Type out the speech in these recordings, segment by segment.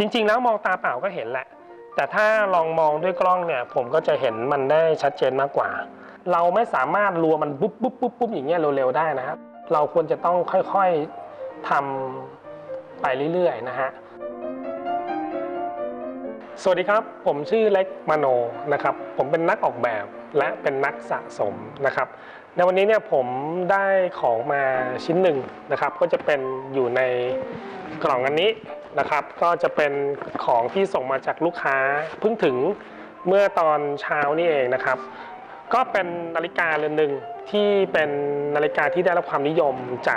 จริงๆแล้วมองตาเปล่าก็เห็นแหละแต่ถ้าลองมองด้วยกล้องเนี่ยผมก็จะเห็นมันได้ชัดเจนมากกว่าเราไม่สามารถรัวมันปุ๊บปุ๊บปุ๊บปุ๊บอย่างเงี้ยเร็วๆได้นะครับเราควรจะต้องค่อยๆทำไปเรื่อยๆนะฮะสวัสดีครับผมชื่อเล็กมโนนะครับผมเป็นนักออกแบบและเป็นนักสะสมนะครับในวันนี้เนี่ยผมได้ของมาชิ้นหนึ่งนะครับก็จะเป็นอยู่ในกล่องอันนี้นะครับก็จะเป็นของที่ส่งมาจากลูกค้าเพิ่งถึงเมื่อตอนเช้านี่เองนะครับก็เป็นนาฬิกาเรือนหนึ่งที่เป็นนาฬิกาที่ได้รับความนิยมจา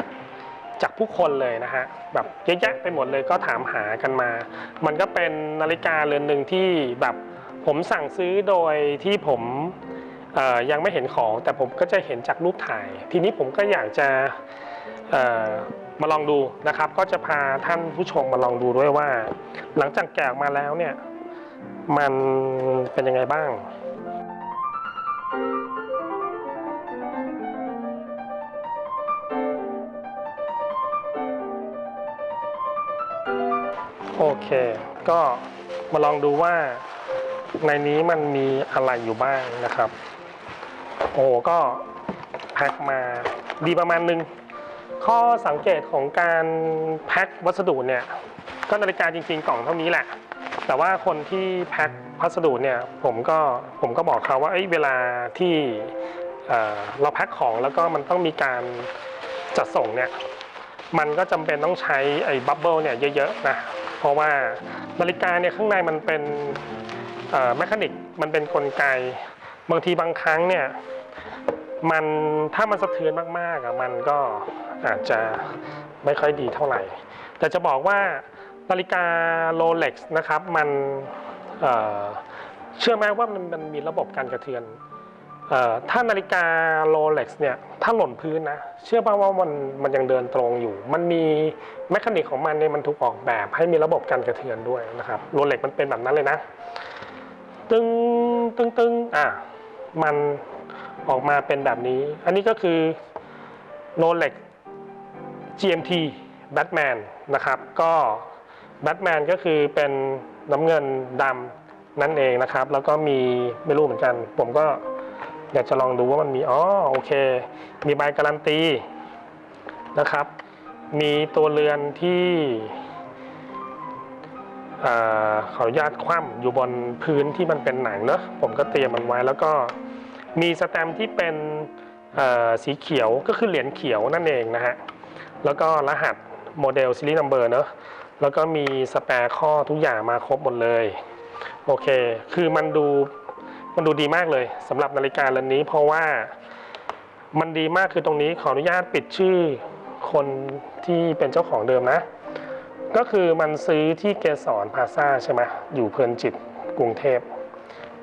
กผู้คนเลยนะฮะแบบเยอะแยะไปหมดเลยก็ถามหากันมามันก็เป็นนาฬิกาเรือนหนึ่งที่แบบผมสั่งซื้อโดยที่ผมยังไม่เห็นของแต่ผมก็จะเห็นจากรูปถ่ายทีนี้ผมก็อยากจะมาลองดูนะครับก็จะพาท่านผู้ชมมาลองดูด้วยว่าหลังจากแกะออกมาแล้วเนี่ยมันเป็นยังไงบ้างโอเคก็มาลองดูว่าในนี้มันมีอะไรอยู่บ้างนะครับโอ้ก็แพ็คมาดีประมาณนึงข้อสังเกตของการแพ็ควัสดุเนี่ยก็นาฬิกาจริงๆกล่องเท่านี้แหละแต่ว่าคนที่แพ็คพัสดุเนี่ยผมก็บอกเขาว่าเวลาที่เราแพ็คของแล้วก็มันต้องมีการจัดส่งเนี่ยมันก็จำเป็นต้องใช้ไอ้บับเบิลเนี่ยเยอะๆนะเพราะว่านาฬิกาเนี่ยข้างในมันเป็นแมคานิกมันเป็นกลไกบางทีบางครั้งเนี่ยมันถ้ามันสะเทือนมากๆมันก็อาจจะไม่ค่อยดีเท่าไหร่แต่จะบอกว่านาฬิกาโรเล็กซ์นะครับมันเชื่อไหมว่ามันมีระบบการกระเทือนถ้านาฬิกาโรเล็กซ์เนี่ยถ้าหล่นพื้นนะเชื่อป่ะว่ามันยังเดินตรงอยู่มันมีแมคานิกของมันเนี่ยมันถูกออกแบบให้มีระบบการกระเทือนด้วยนะครับโรเล็กซ์มันเป็นแบบนั้นเลยนะตึงตึงตึงมันออกมาเป็นแบบนี้อันนี้ก็คือโรเล็กซ์ GMT Batman นะครับก็แบทแมนก็คือเป็นน้ำเงินดำนั่นเองนะครับแล้วก็มีไม่รู้เหมือนกันผมก็อยากจะลองดูว่ามันมีโอเคมีใบการันตีนะครับมีตัวเรือนที่ขออนุญาตคว่ำอยู่บนพื้นที่มันเป็นหนังเนอะผมก็เตรียมมันไว้แล้วก็มีสแตมป์ที่เป็นสีเขียวก็คือเหรียญเขียวนั่นเองนะฮะแล้วก็รหัสโมเดลซีรีส์นัมเบอร์เนอะแล้วก็มีสแปร์ข้อทุกอย่างมาครบหมดเลยโอเคคือมันดูดีมากเลยสำหรับนาฬิกาเรือนนี้เพราะว่ามันดีมากคือตรงนี้ขออนุญาตปิดชื่อคนที่เป็นเจ้าของเดิมนะก็คือมันซื้อที่เกสรพลาซ่าใช่ไหมอยู่เพลินจิตกรุงเทพ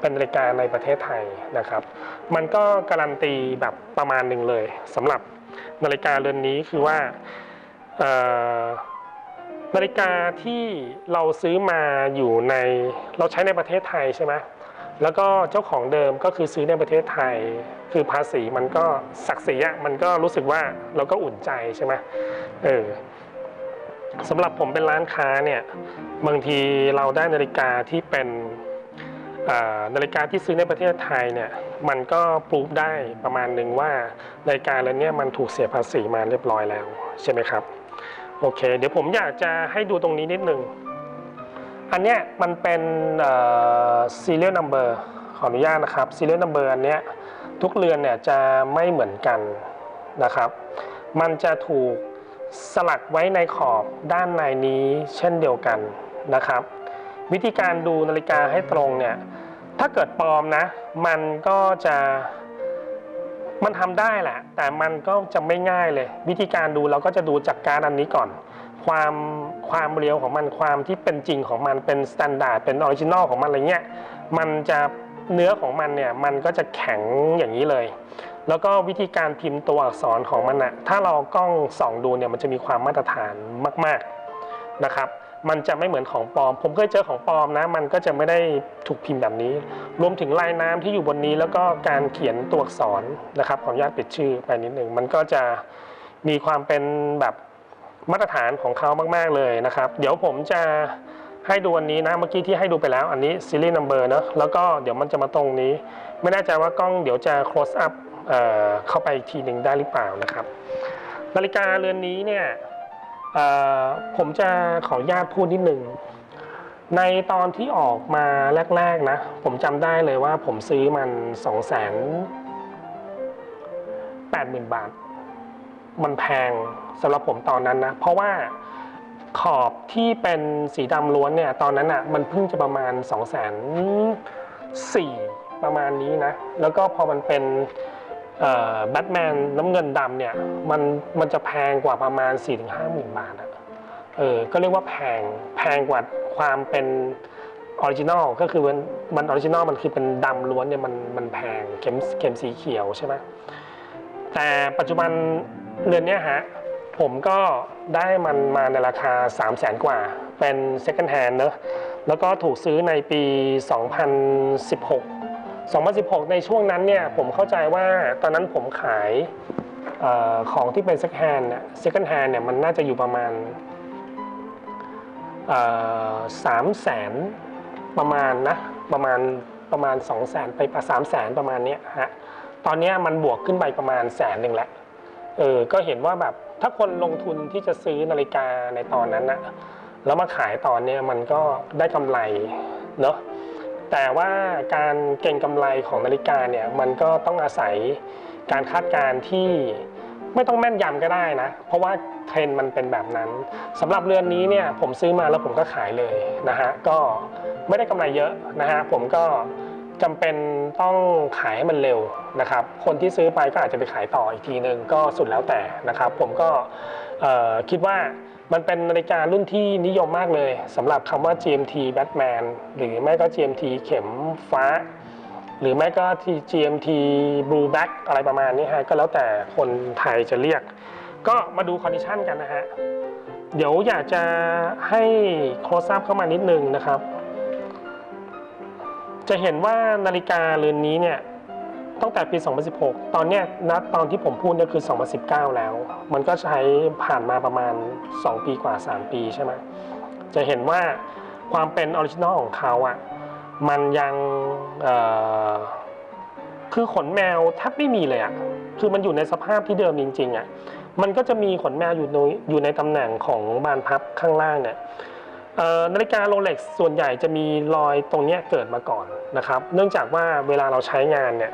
เป็นนาฬิกาในประเทศไทยนะครับมันก็การันตีแบบประมาณหนึ่งเลยสำหรับนาฬิกาเรือนนี้คือว่านาฬิกาที่เราซื้อมาอยู่ในเราใช้ในประเทศไทยใช่ไหมแล้วก็เจ้าของเดิมก็คือซื้อในประเทศไทยคือภาษีมันก็ศักดิ์ศรีมันก็รู้สึกว่าเราก็อุ่นใจใช่ไหมสำหรับผมเป็นร้านค้าเนี่ยบางทีเราได้นาฬิกาที่เป็นนาฬิกาที่ซื้อในประเทศไทยเนี่ยมันก็พรูฟได้ประมาณหนึ่งว่านาฬิกาเรือนนี้มันถูกเสียภาษีมาเรียบร้อยแล้วใช่ไหมครับโอเคเดี๋ยวผมอยากจะให้ดูตรงนี้นิดนึงอันเนี้ยมันเป็นserial number ขออนุญาตนะครับ serial number อันเนี้ยทุกเรือนเนี่ยจะไม่เหมือนกันนะครับมันจะถูกสลักไว้ในขอบด้านในนี้เช่นเดียวกันนะครับวิธีการดูนาฬิกาให้ตรงเนี่ยถ้าเกิดปลอมนะมันทำได้แหละแต่มันก็จะไม่ง่ายเลยวิธีการดูเราก็จะดูจากการอันนี้ก่อนความเรียวของมันความที่เป็นจริงของมันเป็นสแตนดาร์ดเป็นออริจินอลของมันอะไรเงี้ยมันจะเนื้อของมันเนี่ยมันก็จะแข็งอย่างนี้เลยแล้วก็วิธีการพิมพ์ตัวอักษรของมันนะถ้าเรากล้องส่องดูเนี่ยมันจะมีความมาตรฐานมากๆนะครับมันจะไม่เหมือนของปลอมผมเคยเจอของปลอมนะมันก็จะไม่ได้ถูกพิมพ์แบบนี้รวมถึงลายน้ำที่อยู่บนนี้แล้วก็การเขียนตัวอักษรนะครับขออนุญาตปิดชื่อไปนิดหนึ่งมันก็จะมีความเป็นแบบมาตรฐานของเขามากๆเลยนะครับเดี๋ยวผมจะ ให้ดูอันนี้นะเมื่อกี้ที่ให้ดูไปแล้วอันนี้ Serial Number เนอะแล้วก็เดี๋ยวมันจะมาตรงนี้ไม่แน่ใจว่ากล้องเดี๋ยวจะ close up เข้าไปอีกทีหนึ่งได้หรือเปล่านะครับนาฬิกาเรือนนี้เนี่ยผมจะขออนุญาตพูดนิดนึงในตอนที่ออกมาแรกๆนะผมจำได้เลยว่าผมซื้อมัน 280,000 บาทมันแพงสำหรับผมตอนนั้นนะเพราะว่าขอบที่เป็นสีดำล้วนเนี่ยตอนนั้นอ่ะมันเพิ่งจะประมาณ 240,000 ประมาณนี้นะแล้วก็พอมันเป็นแบทแมนน้ำเงินดำเนี่ยมันจะแพงกว่าประมาณ 4-50,000 บาทอ่ะก็เรียกว่าแพงกว่าความเป็นออริจินอลก็คือมันออริจินอลมันคือเป็นดำล้วนเนี่ยมันแพงเข็มสีเขียวใช่ไหมแต่ปัจจุบันเรือนเนี้ยฮะผมก็ได้มันมาในราคา 300,000 กว่าเป็น second hand เนอะแล้วก็ถูกซื้อในปี 2016 ในช่วงนั้นเนี่ยผมเข้าใจว่าตอนนั้นผมขายของที่เป็น second hand เนี่ยมันน่าจะอยู่ประมาณ300,000ประมาณนะประมาณ 200,000 ไป300,000ประมาณนี้ฮะตอนนี้มันบวกขึ้นไปประมาณ100,000แล้วก็เห็นว่าแบบถ้าคนลงทุนที่จะซื้อนาฬิกาในตอนนั้นนะแล้วมาขายตอนนี้มันก็ได้กำไรเนาะแต่ว่าการเก็งกำไรของนาฬิกาเนี่ยมันก็ต้องอาศัยการคาดการณ์ที่ไม่ต้องแม่นยำก็ได้นะเพราะว่าเทรนด์มันเป็นแบบนั้นสำหรับเรือนนี้เนี่ยผมซื้อมาแล้วผมก็ขายเลยนะฮะก็ไม่ได้กำไรเยอะนะฮะผมก็จำเป็นต้องขายให้มันเร็วนะครับคนที่ซื้อไปก็อาจจะไปขายต่ออีกทีนึงก็สุดแล้วแต่นะครับผมก็คิดว่ามันเป็นนาฬิการุ่นที่นิยมมากเลยสำหรับคำว่า GMT Batman หรือไม่ก็ GMT เข็มฟ้าหรือไม่ก็ที่ GMT Blue Black อะไรประมาณนี้ฮะก็แล้วแต่คนไทยจะเรียกก็มาดูคอนดิชันกันนะฮะเดี๋ยวอยากจะให้โคลสอัพเข้ามานิดนึงนะครับจะเห็นว่านาฬิกาเรือนนี้เนี่ยตั้งแต่ปี 2016 ตอนเนี้ยณตอนที่ผมพูดเนี่ยคือ 2019 แล้วมันก็ใช้ผ่านมาประมาณ 2 ปีกว่า 3 ปีใช่ไหมจะเห็นว่าความเป็นออริจินอลของเขาอ่ะมันยังคือขนแมวแทบไม่มีเลยอ่ะคือมันอยู่ในสภาพที่เดิมจริงๆอ่ะมันก็จะมีขนแมวอยู่ในตำแหน่งของบานพับข้างล่างเนี่ยนาฬิกาโรเล็กซ์ส่วนใหญ่จะมีรอยตรงนี้เกิดมาก่อนนะครับเนื่องจากว่าเวลาเราใช้งานเนี่ย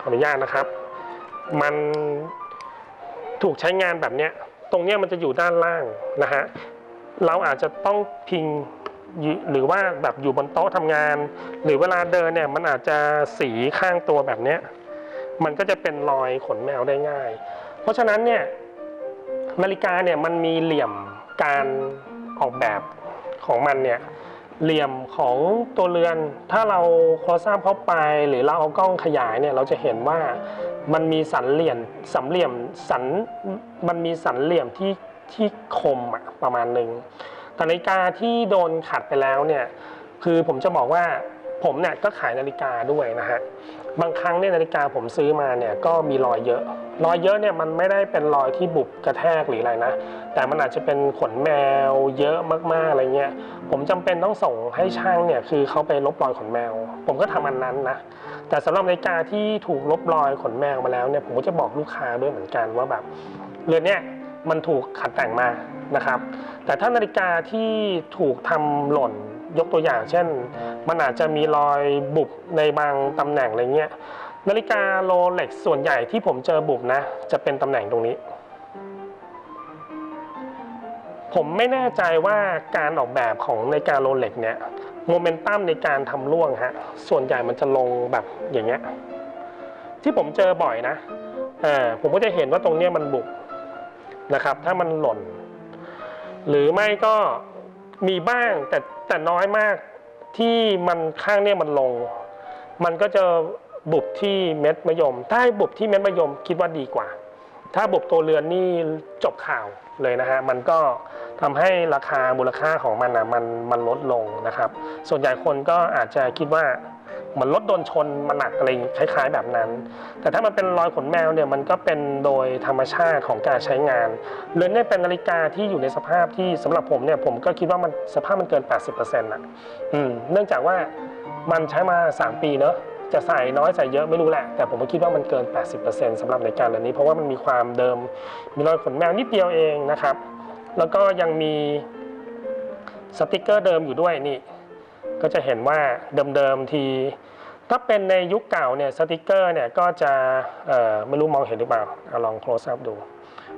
ขออนุญาตนะครับมันถูกใช้งานแบบเนี้ยตรงเนี้ยมันจะอยู่ด้านล่างนะฮะเราอาจจะต้องพิงหรือว่าแบบอยู่บนโต๊ะทำงานหรือเวลาเดินเนี่ยมันอาจจะสีข้างตัวแบบเนี้ยมันก็จะเป็นรอยขนแมวได้ง่ายเพราะฉะนั้นเนี่ยนาฬิกาเนี่ยมันมีเหลี่ยมการออกแบบของมันเนี่ยเหลี่ยมของตัวเรือนถ้าเราโคลสอัพเข้าไปหรือเราเอากล้องขยายเนี่ยเราจะเห็นว่ามันมีสันเหลี่ยมมันมีสันเหลี่ยมที่คมอะประมาณหนึ่งแต่นาฬิกาที่โดนขัดไปแล้วเนี่ยคือผมจะบอกว่าผมเนี่ยก็ขายนาฬิกาด้วยนะฮะบางครั้งเนี่ยนาฬิกาผมซื้อมาเนี่ยก็มีรอยเยอะเนี่ยมันไม่ได้เป็นรอยที่บุบกระแทกหรืออะไรนะแต่มันอาจจะเป็นขนแมวเยอะมากๆอะไรเงี้ยผมจำเป็นต้องส่งให้ช่างเนี่ยคือเขาไปลบรอยขนแมวผมก็ทำอันนั้นนะแต่สำหรับนาฬิกาที่ถูกลบรอยขนแมวมาแล้วเนี่ยผมก็จะบอกลูกค้าด้วยเหมือนกันว่าแบบเรือนเนี่ยมันถูกขัดแต่งมานะครับแต่ถ้านาฬิกาที่ถูกทำหล่นยกตัวอย่างเช่นมันอาจจะมีรอยบุบในบางตำแหน่งอะไรเงี้ยนาฬิกาโรเล็กซ์ส่วนใหญ่ที่ผมเจอบุบนะจะเป็นตำแหน่งตรงนี้ผมไม่แน่ใจว่าการออกแบบของนาฬิกาโรเล็กซ์เนี่ยโมเมนตัมในการทำร่วงฮะส่วนใหญ่มันจะลงแบบอย่างเงี้ยที่ผมเจอบ่อยนะผมก็จะเห็นว่าตรงเนี้ยมันบุบนะครับถ้ามันหล่นหรือไม่ก็มีบ้างแต่น้อยมากที่มันข้างเนี่ยมันลงมันก็จะบุบที่เม็ดมะยมถ้าให้บุบที่เม็ดมะยมคิดว่าดีกว่าถ้าบุบตัวเรือนนี่จบข่าวเลยนะฮะมันก็ทำให้ราคามูลค่าของมันมันลดลงนะครับส่วนใหญ่คนก็อาจจะคิดว่า เหมือนรถโดนชนมาหนักอะไรคล้ายๆแบบนั้น แต่ถ้ามันเป็นรอยขนแมวเนี่ยมันก็เป็นโดยธรรมชาติของการใช้งานเรือนนี้เป็นนาฬิกาที่อยู่ในสภาพที่สำหรับผมเนี่ยผมก็คิดว่ามันสภาพมันเกิน 80%นะเนื่องจากว่ามันใช้มา3 ปีเนอะจะใส่น้อยใส่เยอะไม่รู้แหละแต่ผมก็คิดว่ามันเกิน 80%สำหรับนาฬิกาเรือนนี้เพราะว่ามันมีความเดิมมีรอยขนแมวนิดเดียวเองนะครับแล้วก็ยังมีสติกเกอร์เดิมอยู่ด้วยนี่ก็จะเห็นว่าเดิมๆทีถ้าเป็นในยุคเก่าเนี่ยสติกเกอร์เนี่ยก็จะไม่รู้มองเห็นหรือเปล่าลอง close up ดู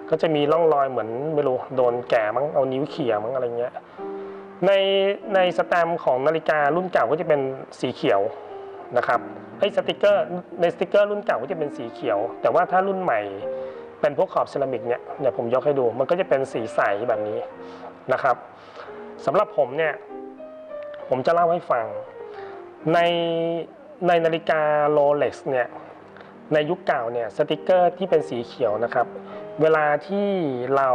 ก็จะมีร่องรอยเหมือนไม่รู้โดนแกะมั้งเอานิ้วเขี่ยมั้งอะไรเงี้ยในสแตมป์ของนาฬิการุ่นเก่าก็จะเป็นสีเขียวนะครับสติกเกอร์ในสติกเกอร์รุ่นเก่าก็จะเป็นสีเขียวแต่ว่าถ้ารุ่นใหม่เป็นพวกขอบเซรามิกเนี่ยผมยกให้ดูมันก็จะเป็นสีใสแบบนี้นะครับสำหรับผมเนี่ยผมจะเล่าให้ฟังในนาฬิกาโรเล็กซ์เนี่ยในยุคเก่าเนี่ยสติกเกอร์ที่เป็นสีเขียวนะครับเวลาที่เรา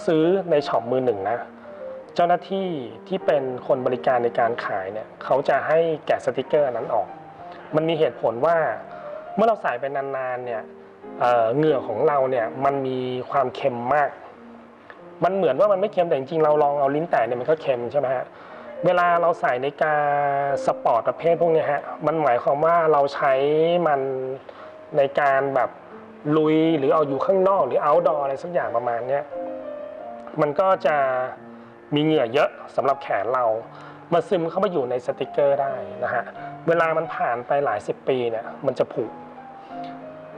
ซื้อในช็อปมือหนึ่งนะเจ้าหน้าที่ที่เป็นคนบริการในการขายเนี่ยเขาจะให้แกะสติกเกอร์นั้นออกมันมีเหตุผลว่าเมื่อเราใส่ไปนานๆเนี่ยเหงื่อของเราเนี่ยมันมีความเค็มมากมันเหมือนว่ามันไม่เค็มแต่จริงๆเราลองเอาลิ้นแตะเนี่ยมันก็เค็มใช่ไหมฮะเวลาเราใส่ในกาสปอร์ตประเภทพวกนี้ฮะมันหมายความว่าเราใช้มันในการแบบลุยหรือเอาอยู่ข้างนอกหรือ outdoor อะไรสักอย่างประมาณนี้มันก็จะมีเหงื่อเยอะสำหรับแขนเรามาซึมเข้าไปอยู่ในสติกเกอร์ได้นะฮะเวลามันผ่านไปหลาย10 ปีเนี่ยมันจะผุ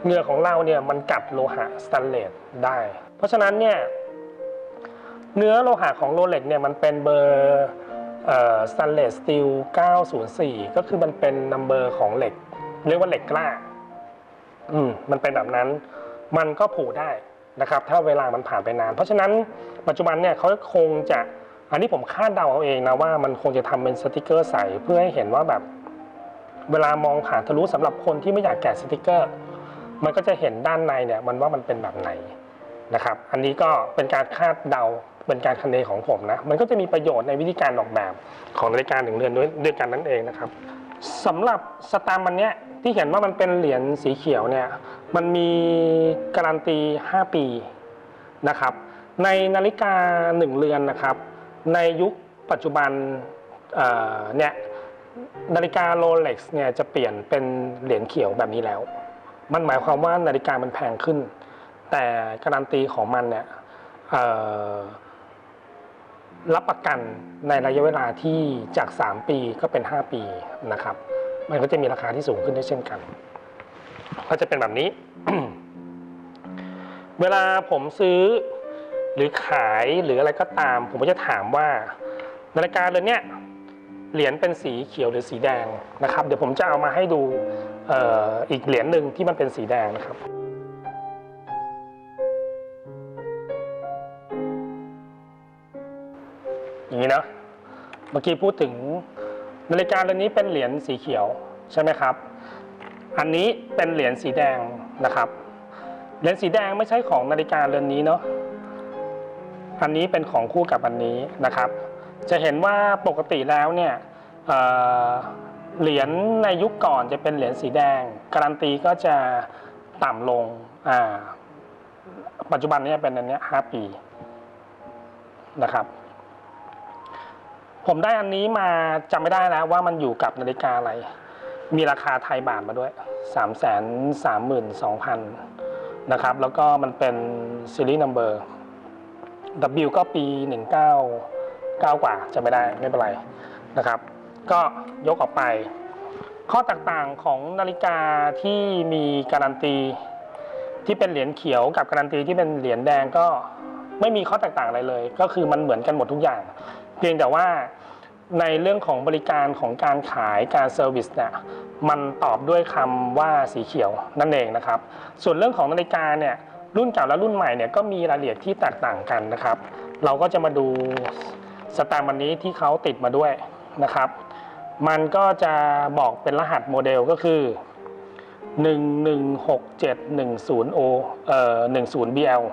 เหงื่อของเราเนี่ยมันกัดโลหะสแตนเลสได้เพราะฉะนั้นเนี่ยเนื้อโลหะของโรเล็กเนี่ยมันเป็นเบอร์สแตนเลสสตีล904ก็คือมันเป็นนัมเบอร์ของเหล็กเรียกว่าเหล็กกล้ามันเป็นแบบนั้นมันก็ผุได้นะครับถ้าเวลามันผ่านไปนานเพราะฉะนั้นปัจจุบันเนี่ยเขาคงจะอันนี้ผมคาดเดาเอาเองนะว่ามันคงจะทำเป็นสติกเกอร์ใสเพื่อให้เห็นว่าแบบเวลามองผ่านทะลุสำหรับคนที่ไม่อยากแกะสติกเกอร์มันก็จะเห็นด้านในเนี่ยมันว่ามันเป็นแบบไหนนะครับอันนี้ก็เป็นการคาดเดาเป็นการคะเนของผมนะมันก็จะมีประโยชน์ในวิธีการออกแบบของนาฬิกา1 เรือนด้วยกันนั่นเองนะครับสำหรับสแตมป์อันเนี้ยที่เห็นว่ามันเป็นเหรียญสีเขียวเนี่ยมันมีการันตี5 ปีนะครับในนาฬิกา1 เรือนนะครับในยุคปัจจุบันเนี่ยนาฬิกาโรเล็กซ์เนี่ยจะเปลี่ยนเป็นเหรียญเขียวแบบนี้แล้วมันหมายความว่านาฬิกามันแพงขึ้นแต่การันตีของมันเนี่ยรับประกันในระยะเวลาที่จาก3 ปีก็เป็น5 ปีนะครับมันก็จะมีราคาที่สูงขึ้นด้วยเช่นกันก็จะเป็นแบบนี้ เวลาผมซื้อหรือขายหรืออะไรก็ตามผมก็จะถามว่านาฬิกาเรือนเนี้ยเหรียญเป็นสีเขียวหรือสีแดงนะครับเดี๋ยวผมจะเอามาให้ดูอีกเหรียญหนึ่งที่มันเป็นสีแดงนะครับอย่างนี้นะเมื่อกี้พูดถึงนาฬิกาเรือนนี้เป็นเหรียญสีเขียวใช่ไหมครับอันนี้เป็นเหรียญสีแดงนะครับเหรียญสีแดงไม่ใช่ของนาฬิกาเรือนนี้เนาะอันนี้เป็นของคู่กับอันนี้นะครับจะเห็นว่าปกติแล้วเนี่ยเหรียญในยุคก่อนจะเป็นเหรียญสีแดงการันตีก็จะต่ำลงปัจจุบันนี้เป็นอันนี้5 ปีนะครับผมได้อันนี้มาจำไม่ได้แล้วว่ามันอยู่กับนาฬิกาอะไรมีราคาไทยบาทมาด้วย 332,000 นะครับแล้วก็มันเป็นซีรีส์นัมเบอร์ W ก็ปี199กว่าจะไม่ได้ไม่เป็นไรนะครับก็ยกออกไปข้อต่างๆของนาฬิกาที่มีการันตีที่เป็นเหรียญเขียวกับการันตีที่เป็นเหรียญแดงก็ไม่มีข้อแตกต่างอะไรเลยก็คือมันเหมือนกันหมดทุกอย่างเพียงแต่ว่าในเรื่องของบริการของการขายการเซอร์วิสเนี่ยมันตอบด้วยคำว่าสีเขียวนั่นเองนะครับส่วนเรื่องของนาฬิกาเนี่ยรุ่นเก่าและรุ่นใหม่เนี่ยก็มีรายละเอียดที่แตกต่างกันนะครับเราก็จะมาดูสแตมป์อันนี้ที่เขาติดมาด้วยนะครับมันก็จะบอกเป็นรหัสโมเดลก็คือ1167110O 10BL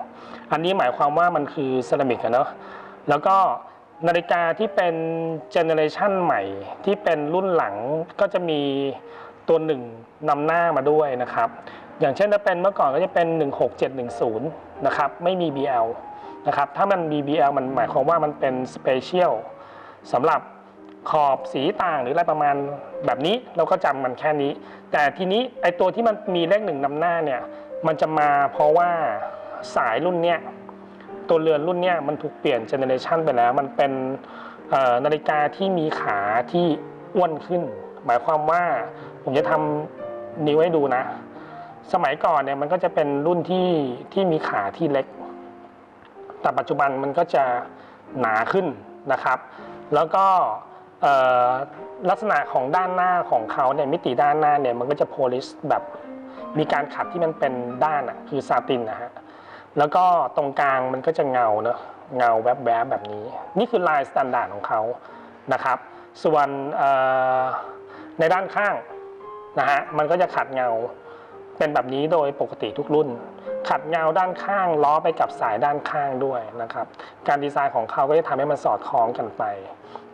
อันนี้หมายความว่ามันคือเซรามิกเนาะแล้วก็ นาฬิกาที่เป็นเจเนอเรชันใหม่ที่เป็นรุ่นหลังก็จะมีตัวหนึ่งนำหน้ามาด้วยนะครับอย่างเช่นถ้าเป็นเมื่อก่อนก็จะเป็น16710นะครับไม่มี BL นะครับถ้ามันมี BL มันหมายความว่ามันเป็นสเปเชียลสำหรับขอบสีต่างหรืออะไรประมาณแบบนี้เราก็จำมันแค่นี้แต่ทีนี้ไอตัวที่มันมีเลขหนึ่งนำหน้าเนี่ยมันจะมาเพราะว่าสายรุ่นเนี้ยตัวเรือนรุ่นเนี้ยมันถูกเปลี่ยนเจเนอเรชันไปแล้วมันเป็นนาฬิกาที่มีขาที่อ้วนขึ้นหมายความว่าผมจะทำนิ้วให้ดูนะสมัยก่อนเนี่ยมันก็จะเป็นรุ่นที่มีขาที่เล็กแต่ปัจจุบันมันก็จะหนาขึ้นนะครับแล้วก็ลักษณะของด้านหน้าของเขาเนี่ยมิติด้านหน้าเนี่ยมันก็จะโพลิชแบบมีการขัดที่มันเป็นด้านคือซาตินนะฮะแล้วก็ตรงกลางมันก็จะเงาเนอะเงาแวบๆแบบนี้นี่คือลายสแตนดาร์ดของเขานะครับส่วนในด้านข้างนะฮะมันก็จะขัดเงาเป็นแบบนี้โดยปกติทุกรุ่นขัดเงาด้านข้างล้อไปกับสายด้านข้างด้วยนะครับการดีไซน์ของเขาก็จะทำให้มันสอดคล้องกันไป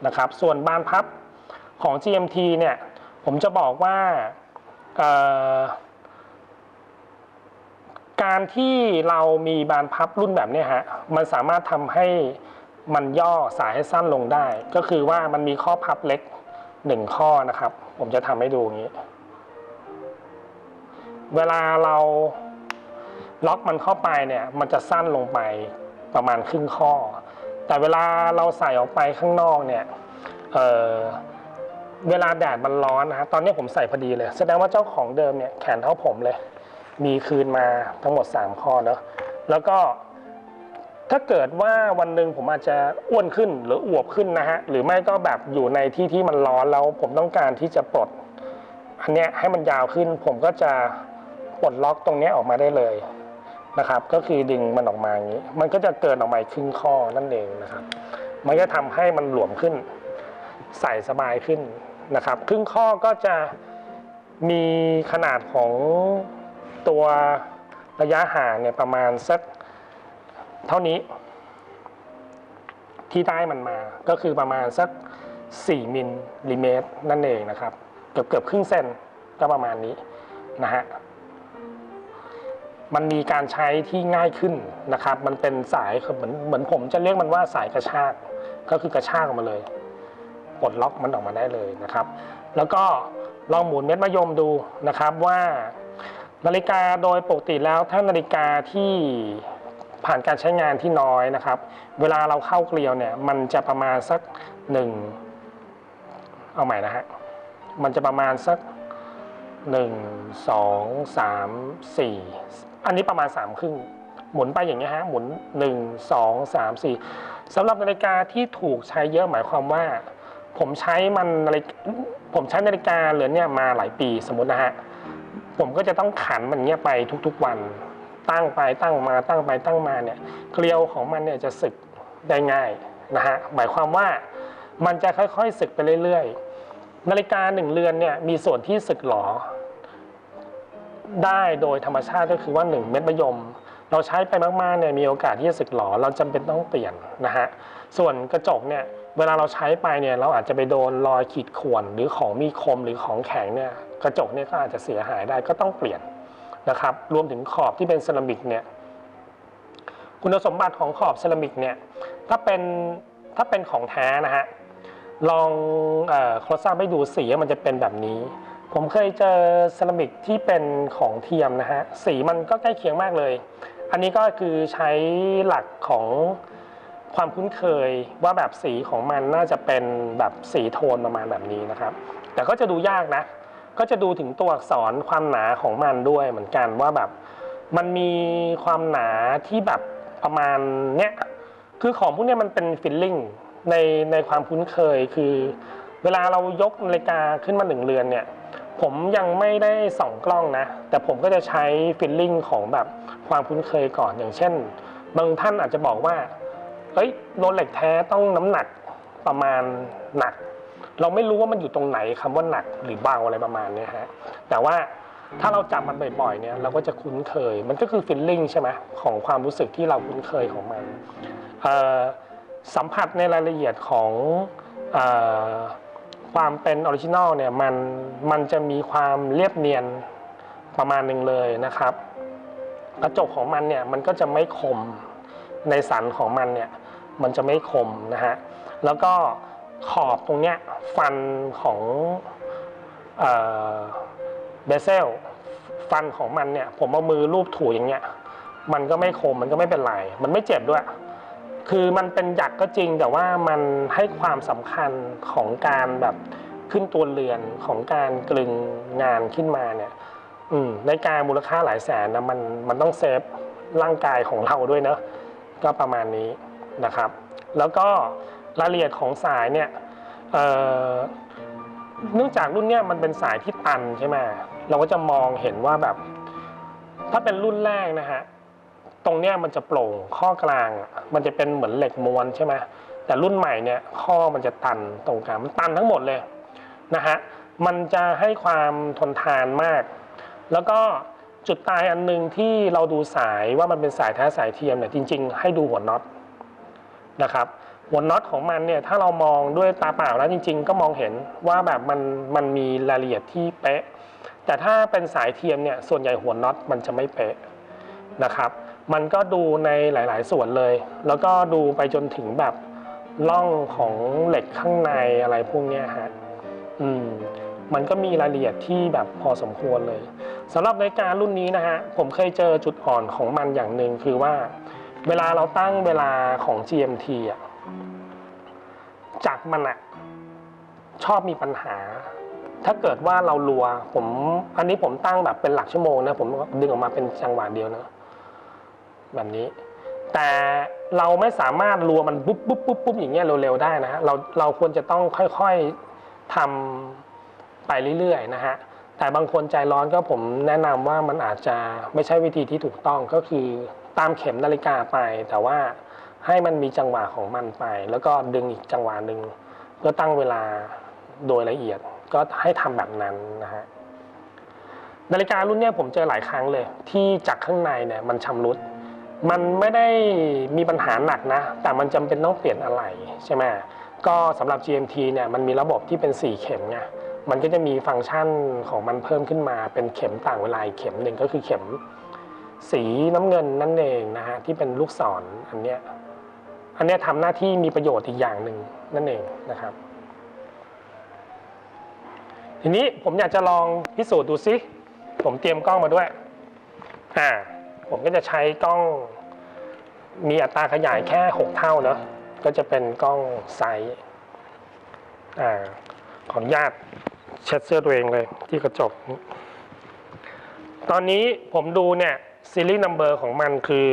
นะครับส่วนบานพับของ GMT เนี่ยผมจะบอกว่าการที่เรามีบานพับรุ่นแบบนี้ฮะมันสามารถทำให้มันย่อสายให้สั้นลงได้ก็คือว่ามันมีข้อพับเล็ก1ข้อนะครับผมจะทำให้ดูอย่างนี้เวลาเราล็อกมันเข้าไปเนี่ยมันจะสั้นลงไปประมาณครึ่งข้อแต่เวลาเราใส่ออกไปข้างนอกเนี่ยเวลาแดดมันร้อนนะฮะตอนนี้ผมใส่พอดีเลยแสดงว่าเจ้าของเดิมเนี่ยแขนเท่าผมเลยมีคืนมาทั้งหมด3ข้อเนอะแล้วก็ถ้าเกิดว่าวันหนึ่งผมอาจจะอ้วนขึ้นหรืออวบขึ้นนะฮะหรือไม่ก็แบบอยู่ในที่ที่มันร้อนแล้วผมต้องการที่จะปลดอันเนี้ยให้มันยาวขึ้นผมก็จะปลดล็อกตรงนี้ออกมาได้เลยนะครับก็คือดึงมันออกมาอย่างนี้มันก็จะเกินออกมาครึ่งข้อนั่นเองนะครับมันจะทำให้มันหลวมขึ้นใส่สบายขึ้นนะครับครึ่งข้อก็จะมีขนาดของตัวระยะห่างเนี่ยประมาณสักเท่านี้ที่ได้มันมาก็คือประมาณสัก4 มิลลิเมตรนั่นเองนะครับเกือบครึ่งเซนก็ประมาณนี้นะฮะมันมีการใช้ที่ง่ายขึ้นนะครับมันเป็นสายเหมือนผมจะเรียกมันว่าสายกระชากก็คือกระชากออกมาเลยปลดล็อกมันออกมาได้เลยนะครับแล้วก็ลองหมุนเม็ดมะยมดูนะครับว่านาฬิกาโดยปกติแล้วถ้านาฬิกาที่ผ่านการใช้งานที่น้อยนะครับเวลาเราเข้าเกลียวเนี่ยมันจะประมาณสักเอาใหม่นะฮะมันจะประมาณสัก1 2 3 4อันนี้ประมาณ3ครึ่งหมุนไปอย่างนี้ฮะหมุน1 2 3 4สำหรับนาฬิกาที่ถูกใช้เยอะหมายความว่าผมใช้นาฬิกาเหลือเนี่ยมาหลายปีสมมตินะฮะผมก็จะต้องขันมันเงี้ยไปทุกๆวันตั้งไปตั้งมาตั้งไปตั้งมาเนี่ยเกลียวของมันเนี่ยจะสึกได้ง่ายนะฮะหมายความว่ามันจะค่อยๆสึกไปเรื่อยๆนาฬิกา1 เรือนเนี่ยมีส่วนที่สึกหรอได้โดยธรรมชาติก็คือว่า1 เม็ดมะยมเราใช้ไปมากๆเนี่ยมีโอกาสที่จะสึกหรอเราจำเป็นต้องเปลี่ยนนะฮะส่วนกระจกเนี่ยเวลาเราใช้ไปเนี่ยเราอาจจะไปโดนรอยขีดข่วนหรือของมีคมหรือของแข็งเนี่ยกระจกเนี่ยก็อาจจะเสียหายได้ก็ต้องเปลี่ยนนะครับรวมถึงขอบที่เป็นเซรามิกเนี่ยคุณสมบัติของขอบเซรามิกเนี่ยถ้าเป็นของแท้นะฮะลองโคลสอัพให้ดูสีมันจะเป็นแบบนี้ผมเคยเจอเซรามิกที่เป็นของเทียมนะฮะสีมันก็ใกล้เคียงมากเลยอันนี้ก็คือใช้หลักของความคุ้นเคยว่าแบบสีของมันน่าจะเป็นแบบสีโทนประมาณแบบนี้นะครับแต่ก็จะดูยากนะก็จะดูถึงตัวอักษรความหนาของมันด้วยเหมือนกันว่าแบบมันมีความหนาที่แบบประมาณเนี้ยคือของพวกนี้มันเป็นฟีลลิ่งในความคุ้นเคยคือเวลาเรายกนาฬิกาขึ้นมา1 เรือนเนี่ยผมยังไม่ได้ส่องกล้องนะแต่ผมก็จะใช้ฟีลลิ่งของแบบความคุ้นเคยก่อนอย่างเช่นบางท่านอาจจะบอกว่าเฮ้ยโรเล็กแท้ต้องน้ำหนักประมาณหนักเราไม่รู้ว่ามันอยู่ตรงไหนคำว่าหนักหรือเบาอะไรประมาณนี้ฮะแต่ว่าถ้าเราจับมันบ่อยๆเนี่ยเราก็จะคุ้นเคยมันก็คือฟีลลิ่งใช่ไหมของความรู้สึกที่เราคุ้นเคยของมัน สัมผัสในรายละเอียดของเออความเป็นออริจินอลเนี่ยมันจะมีความเรียบเนียนประมาณหนึ่งเลยนะครับกระจกของมันเนี่ยมันก็จะไม่คมในสันของมันเนี่ยมันจะไม่คมนะฮะแล้วก็ขอบตรงเนี้ยฟันของเบเซลฟันของมันเนี่ยผมเอามือลูบถูอย่างเงี้ยมันก็ไม่คมมันก็ไม่เป็นไรมันไม่เจ็บด้วยคือมันเป็นหยักก็จริงแต่ว่ามันให้ความสำคัญของการแบบขึ้นตัวเรือนของการกลึงงานขึ้นมาเนี่ยในการมูลค่าหลายแสนนะมันต้องเซฟร่างกายของเราด้วยเนาะก็ประมาณนี้นะครับแล้วก็รายละเอียดของสายเนี่ยเนื่องจากรุ่นเนี้ยมันเป็นสายที่ตันใช่ไหมเราก็จะมองเห็นว่าแบบถ้าเป็นรุ่นแรกนะฮะตรงเนี้ยมันจะโปร่งข้อกลางมันจะเป็นเหมือนเหล็กม้วนใช่ไหมแต่รุ่นใหม่เนี่ยข้อมันจะตันตรงกลางมันตันทั้งหมดเลยนะฮะมันจะให้ความทนทานมากแล้วก็จุดตายอันนึงที่เราดูสายว่ามันเป็นสายแท้สายเทียมเนี่ยจริงๆให้ดูหัวน็อตนะครับหัวน็อตของมันเนี่ยถ้าเรามองด้วยตาเปล่าแล้วจริงๆก็มองเห็นว่าแบบมันมีรายละเอียดที่เป๊ะแต่ถ้าเป็นสายเทียมเนี่ยส่วนใหญ่หัวน็อตมันจะไม่เป๊ะนะครับมันก็ดูในหลายๆส่วนเลยแล้วก็ดูไปจนถึงแบบร่องของเหล็กข้างในอะไรพวกนี้ฮะมันก็มีรายละเอียดที่แบบพอสมควรเลยสำหรับนาฬิการุ่นนี้นะฮะผมเคยเจอจุดอ่อนของมันอย่างหนึ่งคือว่าเวลาเราตั้งเวลาของ GMT อ่ะจักรมันอ่ะชอบมีปัญหาถ้าเกิดว่าเรารัวอันนี้ผมตั้งแบบเป็นหลักชั่วโมงนะผมดึงออกมาเป็นจังหวะเดียวนะแบบนี้แต่เราไม่สามารถรัวมันปุ๊บปุ๊บปุ๊บปุ๊บอย่างเงี้ยเร็วๆได้นะฮะเราควรจะต้องค่อยๆทำไปเรื่อยๆนะฮะแต่บางคนใจร้อนก็ผมแนะนำว่ามันอาจจะไม่ใช่วิธีที่ถูกต้องก็คือตามเข็มนาฬิกาไปแต่ว่าให้มันมีจังหวะของมันไปแล้วก็ดึงอีกจังหวะหนึ่งเพื่อตั้งเวลาโดยละเอียดก็ให้ทำแบบนั้นนะฮะนาฬิการุ่นนี้ผมเจอหลายครั้งเลยที่จักรข้างในเนี่ยมันชำรุดมันไม่ได้มีปัญหาหนักนะแต่มันจำเป็นต้องเปลี่ยนอะไหล่ใช่ไหมก็สำหรับ GMT เนี่ยมันมีระบบที่เป็น4เข็มไงมันก็จะมีฟังก์ชันของมันเพิ่มขึ้นมาเป็นเข็มต่างเวลาอีกเข็มหนึ่งก็คือเข็มสีน้ำเงินนั่นเองนะฮะที่เป็นลูกศรอันเนี้ยทำหน้าที่มีประโยชน์อีกอย่างหนึ่งนั่นเองนะครับทีนี้ผมอยากจะลองพิสูจน์ดูซิผมเตรียมกล้องมาด้วยผมก็จะใช้กล้องมีอัตราขยายแค่6เท่าเนาะก็จะเป็นกล้องไซส์ขออนุญาตเช็ดเสื้อตัวเองเลยที่กระจกตอนนี้ผมดูเนี่ยซีรีส์นัมเบอร์ของมันคือ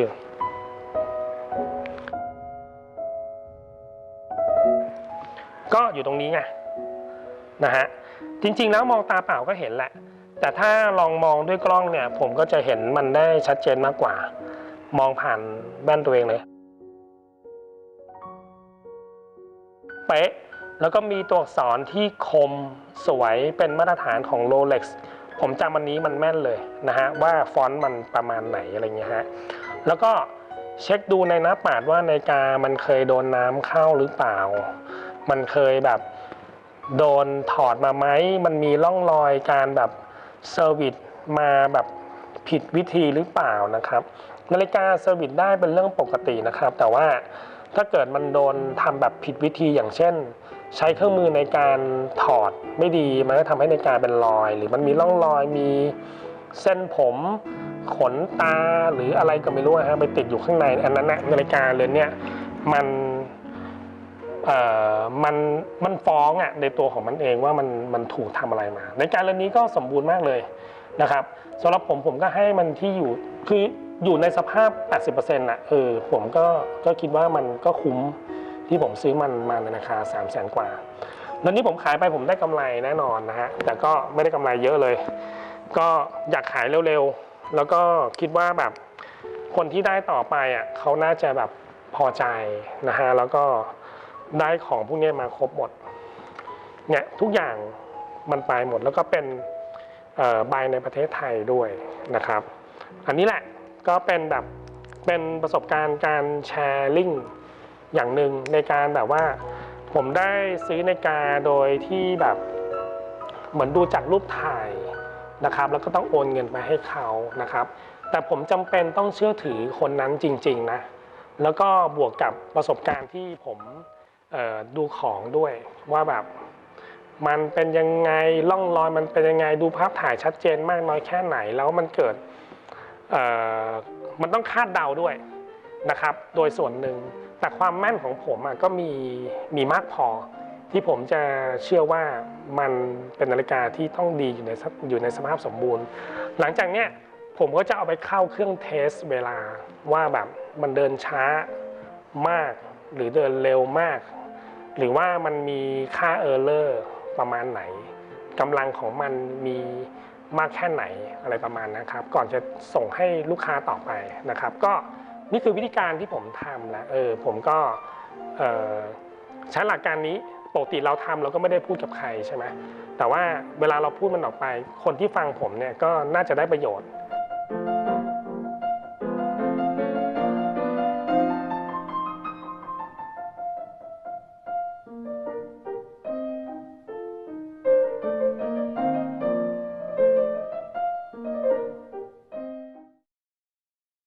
ก็อยู่ตรงนี้ไงนะฮะจริงๆแล้วมองตาเปล่าก็เห็นแหละแต่ถ้าลองมองด้วยกล้องเนี่ยผมก็จะเห็นมันได้ชัดเจนมากกว่ามองผ่านแว่นตัวเองเลยเป๊ะแล้วก็มีตัวอักษรที่คมสวยเป็นมาตรฐานของ Rolex ผมจำอันนี้มันแม่นเลยนะฮะว่าฟอนต์มันประมาณไหนอะไรเงี้ยฮะแล้วก็เช็คดูในหน้าปัดว่านาฬิกามันเคยโดนน้ำเข้าหรือเปล่ามันเคยแบบโดนถอดมาไหมมันมีร่องรอยการแบบเซอร์วิสมาแบบผิดวิธีหรือเปล่านะครับนาฬิกาเซอร์วิสได้เป็นเรื่องปกตินะครับแต่ว่าถ้าเกิดมันโดนทำแบบผิดวิธีอย่างเช่นใช้เครื่องมือในการถอดไม่ดีมันก็ทำให้นาฬิกาเป็นรอยหรือมันมีร่องรอยมีเส้นผมขนตาหรืออะไรก็ไม่รู้ฮะไปติดอยู่ข้างในอันนั้นนาฬิกาเรือนนี้มันฟ้องในตัวของมันเองว่ามันถูกทำอะไรมาในการเรือนนี้ก็สมบูรณ์มากเลยนะครับสำหรับผมก็ให้มันที่อยู่คืออยู่ในสภาพ 80% ผมก็คิดว่ามันก็คุ้มที่ผมซื้อมันมาในราคา 300,000 กว่าแล้วนี้ผมขายไปผมได้กำไรแน่นอนนะฮะแต่ก็ไม่ได้กำไรเยอะเลยก็อยากขายเร็วๆแล้วก็คิดว่าแบบคนที่ได้ต่อไปเขาน่าจะแบบพอใจนะฮะแล้วก็ได้ของพวกนี้มาครบหมดเนี่ยทุกอย่างมันไปหมดแล้วก็เป็นใบในประเทศไทยด้วยนะครับอันนี้แหละก็เป็นแบบเป็นประสบการณ์การแชร์ลิงก์ อย่างหนึ่งในการแบบว่าผมได้ซื้อนาฬิกาโดยที่แบบเหมือนดูจากรูปถ่ายนะครับแล้วก็ต้องโอนเงินไปให้เขานะครับแต่ผมจำเป็นต้องเชื่อถือคนนั้นจริงๆนะแล้วก็บวกกับประสบการณ์ที่ผมดูของด้วยว่าแบบมันเป็นยังไงร่องรอยมันเป็นยังไงดูภาพถ่ายชัดเจนมากน้อยแค่ไหนแล้วมันเกิดมันต้องคาดเดาด้วยนะครับโดยส่วนหนึ่งแต่ความแม่นของผมก็มีมากพอที่ผมจะเชื่อว่ามันเป็นนาฬิกาที่ต้องดีอยู่ในสภาพสมบูรณ์หลังจากเนี้ยผมก็จะเอาไปเข้าเครื่องเทสเวลาว่าแบบมันเดินช้ามากหรือเดินเร็วมากหรือว่ามันมีค่าเออร์เลอร์ประมาณไหนกำลังของมันมีมากแค่ไหนอะไรประมาณนั้นครับก่อนจะส่งให้ลูกค้าต่อไปนะครับก็นี่คือวิธีการที่ผมทำแล้วผมก็ใช้หลักการนี้ปกติเราทำเราก็ไม่ได้พูดกับใครใช่ไหมแต่ว่าเวลาเราพูดมันออกไปคนที่ฟังผมเนี่ยก็น่าจะได้ประโยชน์